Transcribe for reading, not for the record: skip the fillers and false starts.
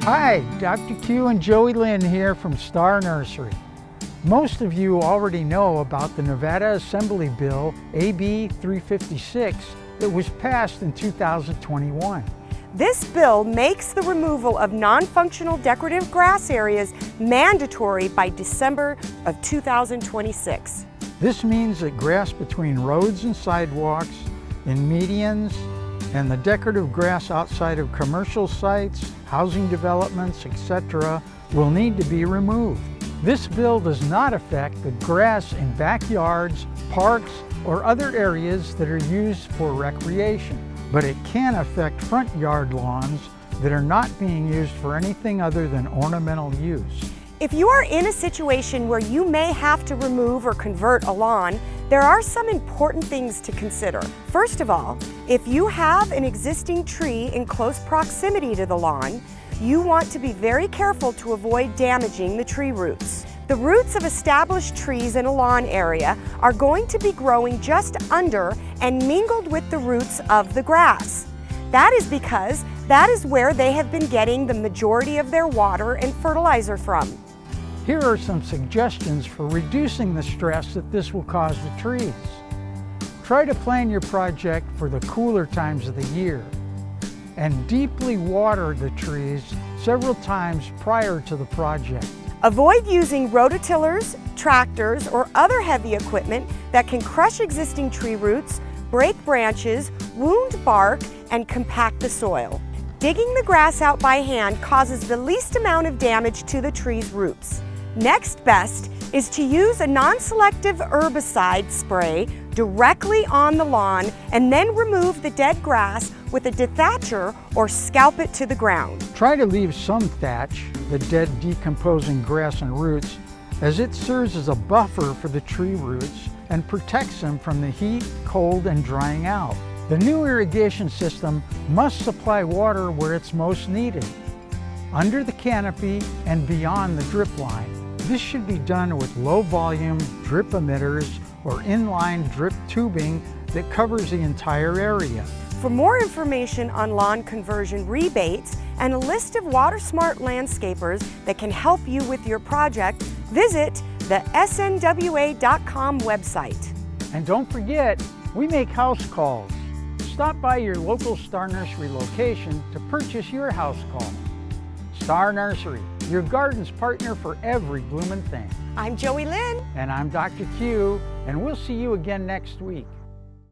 Hi, Dr. Q and Joey Lynn here from Star Nursery. Most of you already know about the Nevada Assembly Bill AB 356 that was passed in 2021. This bill makes the removal of non-functional decorative grass areas mandatory by December of 2026. This means that grass between roads and sidewalks, in medians, and the decorative grass outside of commercial sites, housing developments, etc. will need to be removed. This bill does not affect the grass in backyards, parks, or other areas that are used for recreation, but it can affect front yard lawns that are not being used for anything other than ornamental use. If you are in a situation where you may have to remove or convert a lawn, there are some important things to consider. First of all, if you have an existing tree in close proximity to the lawn, you want to be very careful to avoid damaging the tree roots. The roots of established trees in a lawn area are going to be growing just under and mingled with the roots of the grass. That is because that is where they have been getting the majority of their water and fertilizer from. Here are some suggestions for reducing the stress that this will cause the trees. Try to plan your project for the cooler times of the year and deeply water the trees several times prior to the project. Avoid using rototillers, tractors, or other heavy equipment that can crush existing tree roots, break branches, wound bark, and compact the soil. Digging the grass out by hand causes the least amount of damage to the tree's roots. Next best is to use a non-selective herbicide spray directly on the lawn and then remove the dead grass with a dethatcher or scalp it to the ground. Try to leave some thatch, the dead decomposing grass and roots, as it serves as a buffer for the tree roots and protects them from the heat, cold, and drying out. The new irrigation system must supply water where it's most needed, under the canopy and beyond the drip line. This should be done with low volume drip emitters or inline drip tubing that covers the entire area. For more information on lawn conversion rebates and a list of water-smart landscapers that can help you with your project, visit the snwa.com website. And don't forget, we make house calls. Stop by your local Star Nursery location to purchase your house call. Star Nursery, your garden's partner for every bloomin' thing. I'm Joey Lynn. And I'm Dr. Q, and we'll see you again next week.